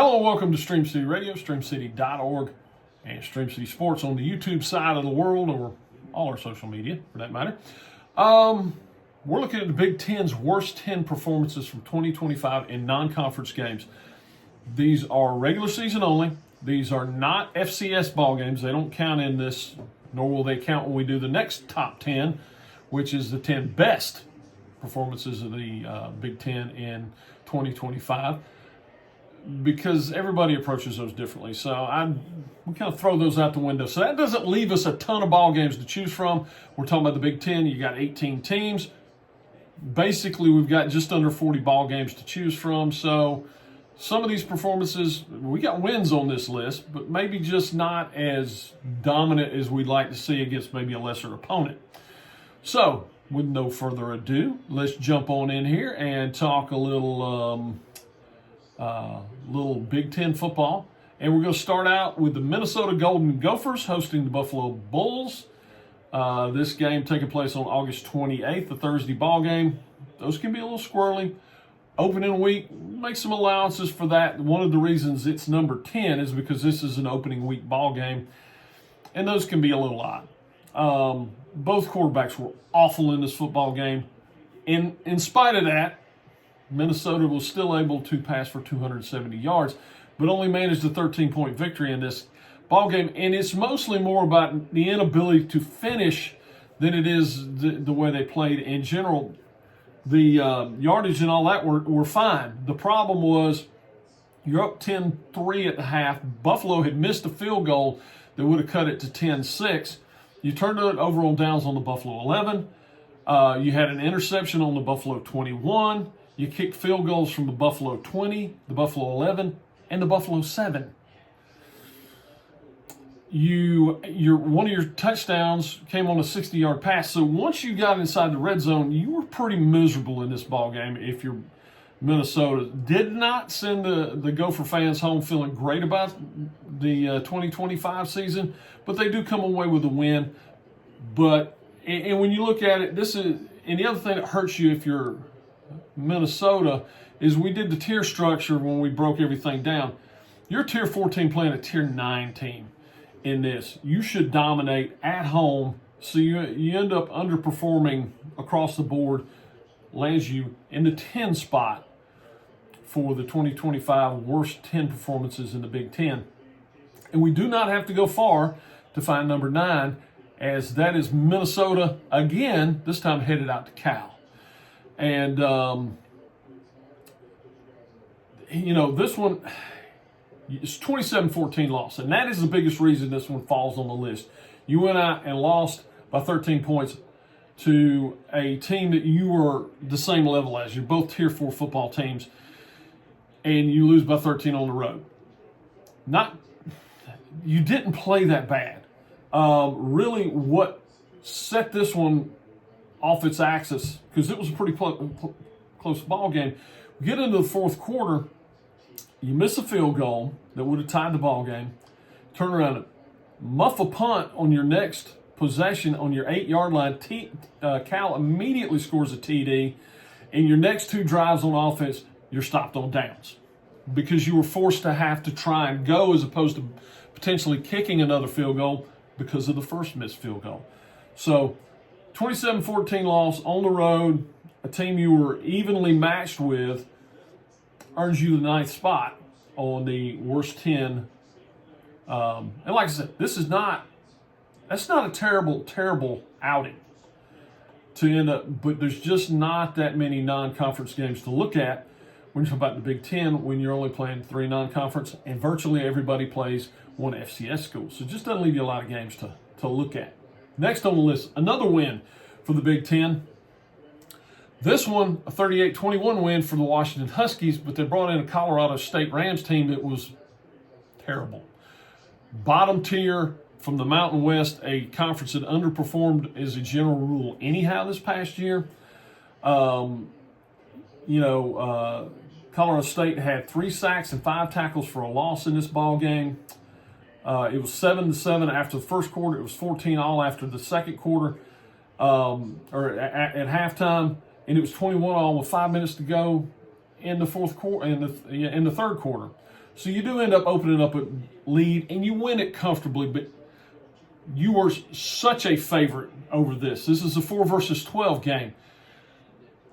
Hello and welcome to Stream City Radio, streamcity.org, and Stream City Sports on the YouTube side of the world, or all our social media for that matter. We're looking at the Big Ten's worst 10 performances from 2025 in non-conference games. These are regular season only. These are not FCS ball games. They don't count in this, nor will they count when we do the next top 10, which is the 10 best performances of the Big Ten in 2025. Because everybody approaches those differently. So we kind of throw those out the window. So that doesn't leave us a ton of ball games to choose from. We're talking about the Big Ten. You got 18 teams. Basically, we've got just under 40 ball games to choose from. So some of these performances, we got wins on this list, but maybe just not as dominant as we'd like to see against maybe a lesser opponent. So with no further ado, let's jump on in here and talk a little Big Ten football. And we're going to start out with the Minnesota Golden Gophers hosting the Buffalo Bulls. This game taking place on August 28th, the Thursday ball game. Those can be a little squirrely. Opening week, make some allowances for that. One of the reasons it's number 10 is because this is an opening week ball game, and those can be a little odd. Both quarterbacks were awful in this football game. In spite of that, Minnesota was still able to pass for 270 yards, but only managed a 13-point victory in this ball game. And it's mostly more about the inability to finish than it is the way they played. In general, the yardage and all that were fine. The problem was you're up 10-3 at the half. Buffalo had missed a field goal that would have cut it to 10-6. You turned it over on downs on the Buffalo 11. You had an interception on the Buffalo 21. You kicked field goals from the Buffalo 20, the Buffalo 11, and the Buffalo 7. One of your touchdowns came on a 60-yard pass. So once you got inside the red zone, you were pretty miserable in this ball game if you're Minnesota. Did not send the Gopher fans home feeling great about the 2025 season, but they do come away with a win. But and when you look at it, and the other thing that hurts you if you're Minnesota is we did the tier structure when we broke everything down. You're a tier 14 playing a tier 9 team in this. You should dominate at home, so you end up underperforming across the board, lands you in the 10 spot for the 2025 worst 10 performances in the Big Ten. And we do not have to go far to find number 9, as that is Minnesota again, this time headed out to Cal. And, this one is 27-14 loss. And that is the biggest reason this one falls on the list. You went out and lost by 13 points to a team that you were the same level as. You're both tier 4 football teams. And you lose by 13 on the road. You didn't play that bad. Really what set this one off its axis, because it was a pretty close ball game. We get into the fourth quarter, you miss a field goal that would have tied the ball game, turn around and muff a punt on your next possession on your 8-yard line. Cal immediately scores a TD, and your next 2 drives on offense, you're stopped on downs because you were forced to have to try and go as opposed to potentially kicking another field goal because of the first missed field goal. So 27-14 loss on the road, a team you were evenly matched with, earns you the 9th spot on the worst 10. And like I said, that's not a terrible outing to end up, but there's just not that many non-conference games to look at when you're talking about the Big Ten, when you're only playing 3 non-conference and virtually everybody plays one FCS school. So it just doesn't leave you a lot of games to look at. Next on the list, another win for the Big Ten. This one, a 38-21 win for the Washington Huskies, but they brought in a Colorado State Rams team that was terrible. Bottom tier from the Mountain West, a conference that underperformed as a general rule anyhow this past year. Colorado State had 3 sacks and 5 tackles for a loss in this ball game. It was 7-7 after the first quarter. It was 14 all after the second quarter, or at halftime, and it was 21 all with 5 minutes to go in the fourth quarter, in the third quarter. So you do end up opening up a lead, and you win it comfortably, but you were such a favorite over this. This is a 4 versus 12 game.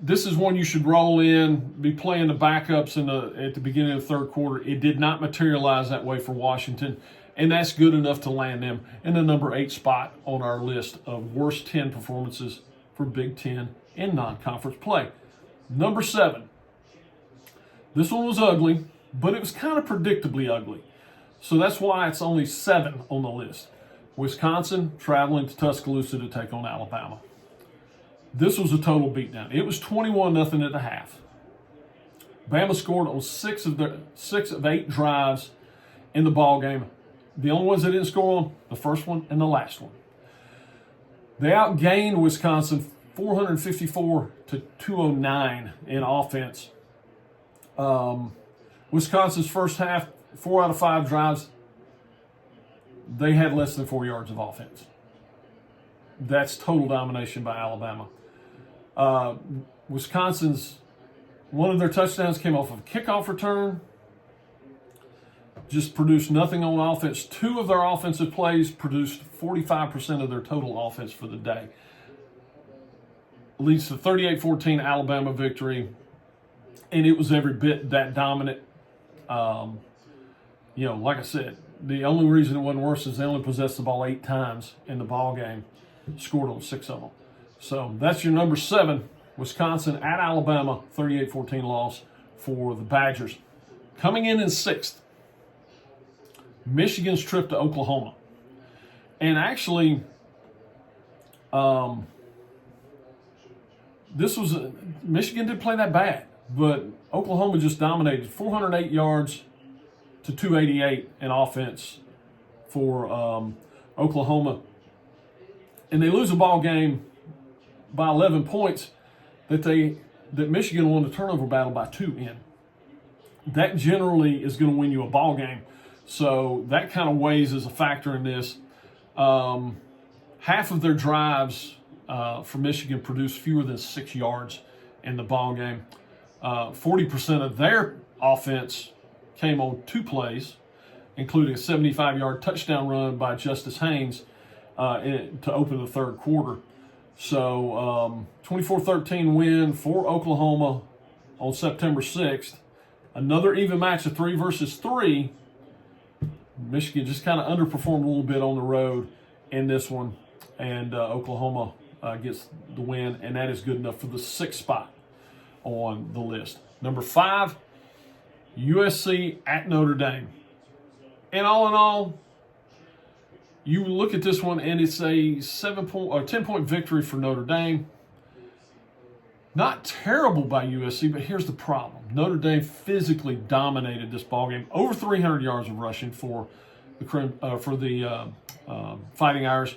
This is one you should roll in, be playing the backups at the beginning of the third quarter. It did not materialize that way for Washington, and that's good enough to land them in the number 8 spot on our list of worst 10 performances for Big Ten in non-conference play. Number 7. This one was ugly, but it was kind of predictably ugly. So that's why it's only 7 on the list. Wisconsin traveling to Tuscaloosa to take on Alabama. This was a total beatdown. It was 21-0 at the half. Bama scored on 6 of 8 drives in the ball game. The only ones they didn't score on, the first one and the last one. They outgained Wisconsin 454 to 209 in offense. Wisconsin's first half, 4 out of 5 drives, they had less than 4 yards of offense. That's total domination by Alabama. Wisconsin's, one of their touchdowns came off of a kickoff return. Just produced nothing on offense. 2 of their offensive plays produced 45% of their total offense for the day. Leads to 38-14 Alabama victory. And it was every bit that dominant. Like I said, the only reason it wasn't worse is they only possessed the ball 8 times in the ball game. Scored on 6 of them. So that's your number 7. Wisconsin at Alabama, 38-14 loss for the Badgers. Coming in 6th, Michigan's trip to Oklahoma. And actually, Michigan didn't play that bad, but Oklahoma just dominated. 408 yards to 288 in offense for Oklahoma. And they lose a ball game by 11 points that Michigan won the turnover battle by 2 in. That generally is going to win you a ball game. So that kind of weighs as a factor in this. Half of their drives for Michigan produced fewer than 6 yards in the ball game. 40% of their offense came on 2 plays, including a 75-yard touchdown run by Justice Haynes to open the third quarter. So 24-13 win for Oklahoma on September 6th. Another even match of 3 versus 3. Michigan just kind of underperformed a little bit on the road in this one, and Oklahoma gets the win, and that is good enough for the 6th spot on the list. Number 5, USC at Notre Dame. And all in all, you look at this one, and it's a 10-point victory for Notre Dame. Not terrible by USC, but here's the problem. Notre Dame physically dominated this ballgame. Over 300 yards of rushing for the Fighting Irish.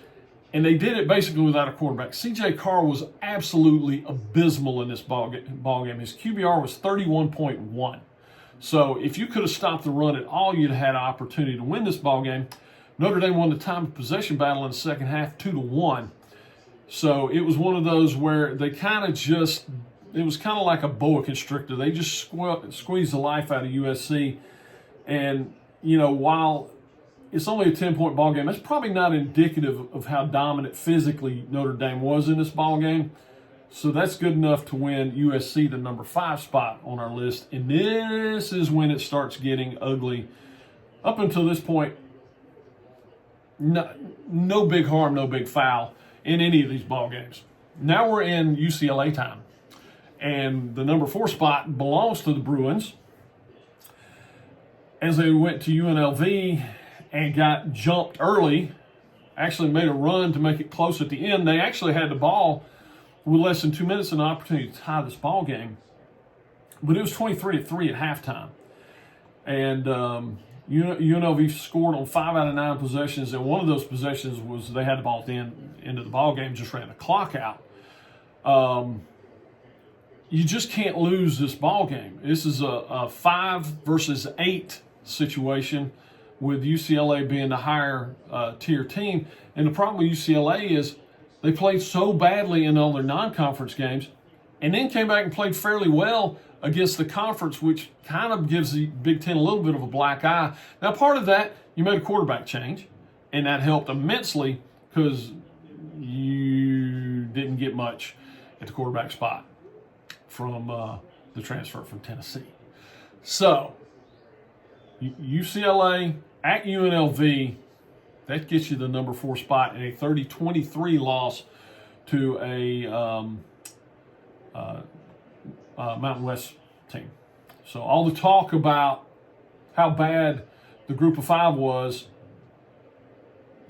And they did it basically without a quarterback. C.J. Carr was absolutely abysmal in this ballgame. His QBR was 31.1. So if you could have stopped the run at all, you'd have had an opportunity to win this ballgame. Notre Dame won the time of possession battle in the second half 2-1. So it was one of those where they kind of it was kind of like a boa constrictor. They just squeezed the life out of USC. And, while it's only a 10-point ball game, that's probably not indicative of how dominant physically Notre Dame was in this ball game. So that's good enough to win USC the number 5 spot on our list. And this is when it starts getting ugly. Up until this point, no big harm, no big foul in any of these ball games. Now we're in UCLA time. And the number 4 spot belongs to the Bruins, as they went to UNLV and got jumped early, actually made a run to make it close at the end. They actually had the ball with less than 2 minutes and an opportunity to tie this ball game. But it was 23-3 at halftime. And UNLV scored on 5 out of 9 possessions, and one of those possessions was they had the ball at the end of the ball game, just ran the clock out. You just can't lose this ball game. This is a 5 versus 8 situation, with UCLA being the higher tier team. And the problem with UCLA is they played so badly in all their non-conference games, and then came back and played fairly well against the conference, which kind of gives the Big Ten a little bit of a black eye. Now, part of that, you made a quarterback change, and that helped immensely because you didn't get much at the quarterback spot from the transfer from Tennessee. So, UCLA at UNLV, that gets you the number 4 spot in a 30-23 loss to a Mountain West team. So all the talk about how bad the Group of 5 was,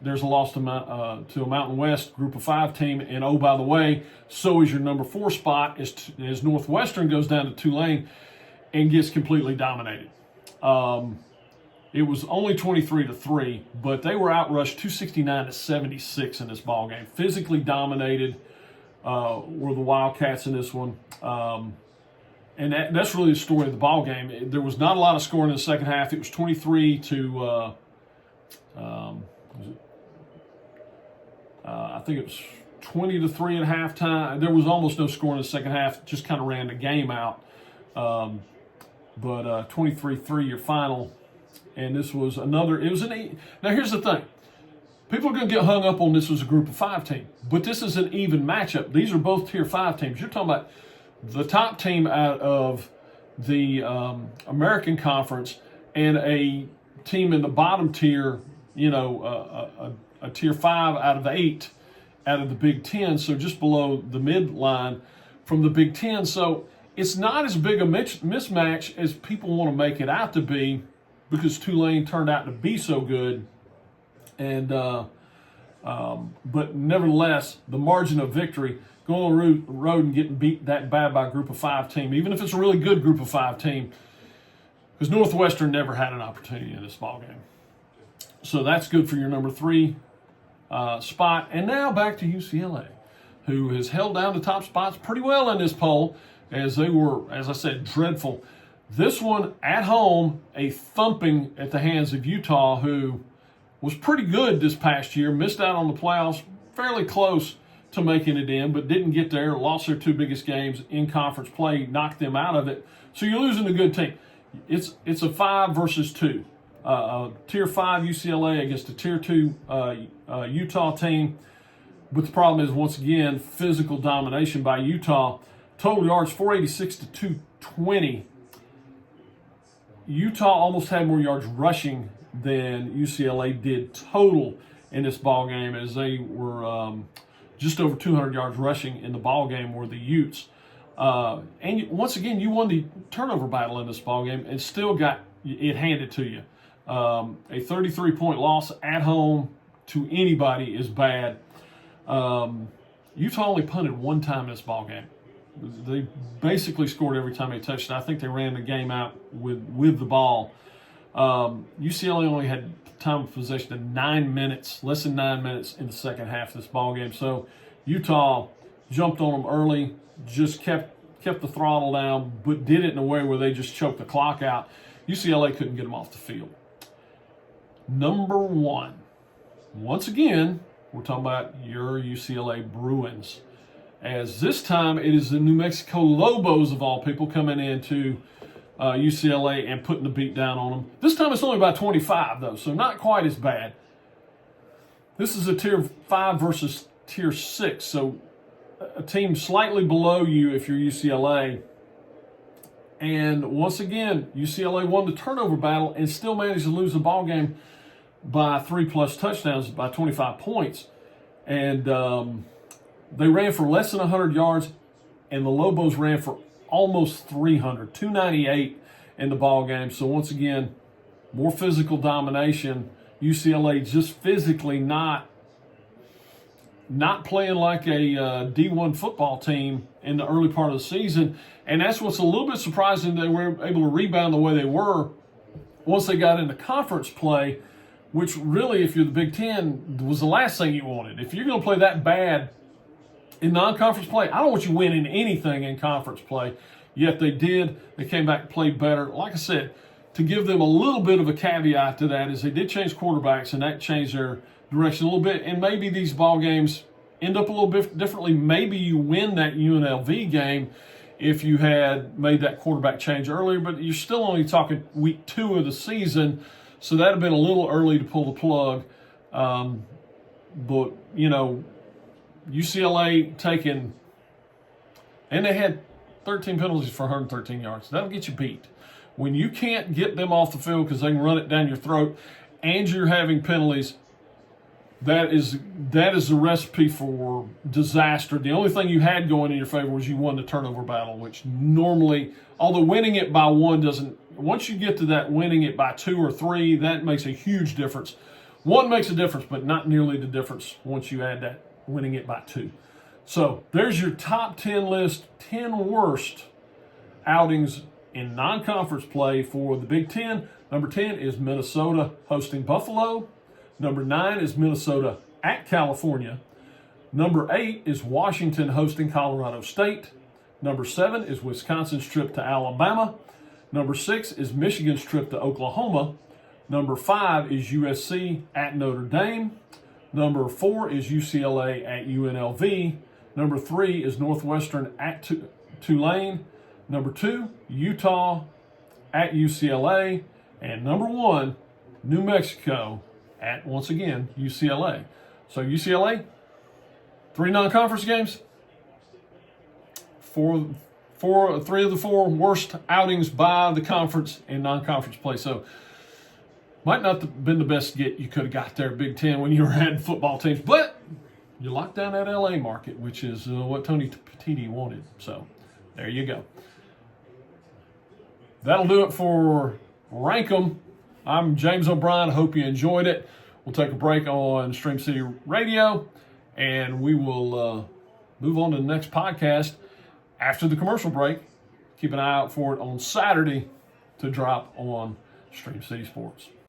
there's a loss to a Mountain West Group of 5 team. And oh, by the way, so is your number 4 spot as Northwestern goes down to Tulane and gets completely dominated. It was only 23-3, but they were outrushed 269-76 in this ball game. Physically dominated were the Wildcats in this one. And that's really the story of the ball game. There was not a lot of scoring in the second half. It was 23 to, I think it was 20-3 at halftime. There was almost no scoring in the second half. Just kind of ran the game out. But 23-3 your final. And this was another, it was an, now here's the thing. People are going to get hung up on this as a Group of 5 team, but this is an even matchup. These are both Tier 5 teams. You're talking about the top team out of the American Conference and a team in the bottom tier, a Tier 5 out of the 8 out of the Big Ten, so just below the midline from the Big Ten. So it's not as big a mismatch as people want to make it out to be, because Tulane turned out to be so good. And but nevertheless, the margin of victory, going on the road and getting beat that bad by a Group of 5 team, even if it's a really good Group of 5 team, because Northwestern never had an opportunity in this ballgame. So that's good for your number 3 spot. And now back to UCLA, who has held down the top spots pretty well in this poll, as they were, as I said, dreadful. This one at home, a thumping at the hands of Utah, who was pretty good this past year, missed out on the playoffs, fairly close to making it in, but didn't get there, lost their 2 biggest games in conference play, knocked them out of it. So you're losing a good team. It's a 5 versus 2. Tier 5 UCLA against a Tier 2 Utah team. But the problem is, once again, physical domination by Utah. Total yards, 486 to 220. Utah almost had more yards rushing than UCLA did total in this ball game, as they were just over 200 yards rushing in the ball game were the Utes. And once again, you won the turnover battle in this ball game and still got it handed to you. A 33-point loss at home to anybody is bad. Utah only punted 1 time in this ball game. They basically scored every time they touched it. I think they ran the game out with the ball. UCLA only had time of possession of 9 minutes, less than 9 minutes in the second half of this ball game. So Utah jumped on them early, just kept the throttle down, but did it in a way where they just choked the clock out. UCLA couldn't get them off the field. Number 1, once again, we're talking about your UCLA Bruins, as this time it is the New Mexico Lobos, of all people, coming into UCLA and putting the beat down on them. This time it's only about 25, though, so not quite as bad. This is a Tier 5 versus Tier 6, so a team slightly below you if you're UCLA. And once again, UCLA won the turnover battle and still managed to lose the ball game by 3+ touchdowns, by 25 points. And they ran for less than 100 yards, and the Lobos ran for almost 300, 298 in the ball game. So once again, more physical domination. UCLA just physically not playing like a D1 football team in the early part of the season. And that's what's a little bit surprising. They were able to rebound the way they were once they got into conference play, which really, if you're the Big Ten, was the last thing you wanted. If you're going to play that bad in non-conference play, I don't want you winning anything in conference play. Yet they did. They came back and played better. Like I said, to give them a little bit of a caveat to that is they did change quarterbacks, and that changed their direction a little bit. And maybe these ball games end up a little bit differently. Maybe you win that UNLV game if you had made that quarterback change earlier, but you're still only talking week 2 of the season, so that would have been a little early to pull the plug. But, UCLA taking, and they had 13 penalties for 113 yards. That'll get you beat. When you can't get them off the field because they can run it down your throat and you're having penalties, that is the recipe for disaster. The only thing you had going in your favor was you won the turnover battle, which normally, although winning it by 1 doesn't, once you get to that winning it by 2 or 3, that makes a huge difference. 1 makes a difference, but not nearly the difference once you add that winning it by 2. So there's your top 10 list, 10 worst outings in non-conference play for the Big Ten. Number 10 is Minnesota hosting Buffalo. Number 9 is Minnesota at California. Number 8 is Washington hosting Colorado State. Number 7 is Wisconsin's trip to Alabama. Number 6 is Michigan's trip to Oklahoma. Number 5 is USC at Notre Dame. Number 4 is UCLA at UNLV. Number 3 is Northwestern at Tulane. Number 2, Utah at UCLA. And number 1, New Mexico at, once again, UCLA. So UCLA, 3 non-conference games. 3 of the 4 worst outings by the conference in non-conference play. So might not have been the best get you could have got there, Big Ten, when you were adding football teams. But you locked down that LA market, which is what Tony Petitti wanted. So there you go. That'll do it for Rank 'em. I'm James O'Brien. I hope you enjoyed it. We'll take a break on Stream City Radio, and we will move on to the next podcast after the commercial break. Keep an eye out for it on Saturday to drop on Stream City Sports.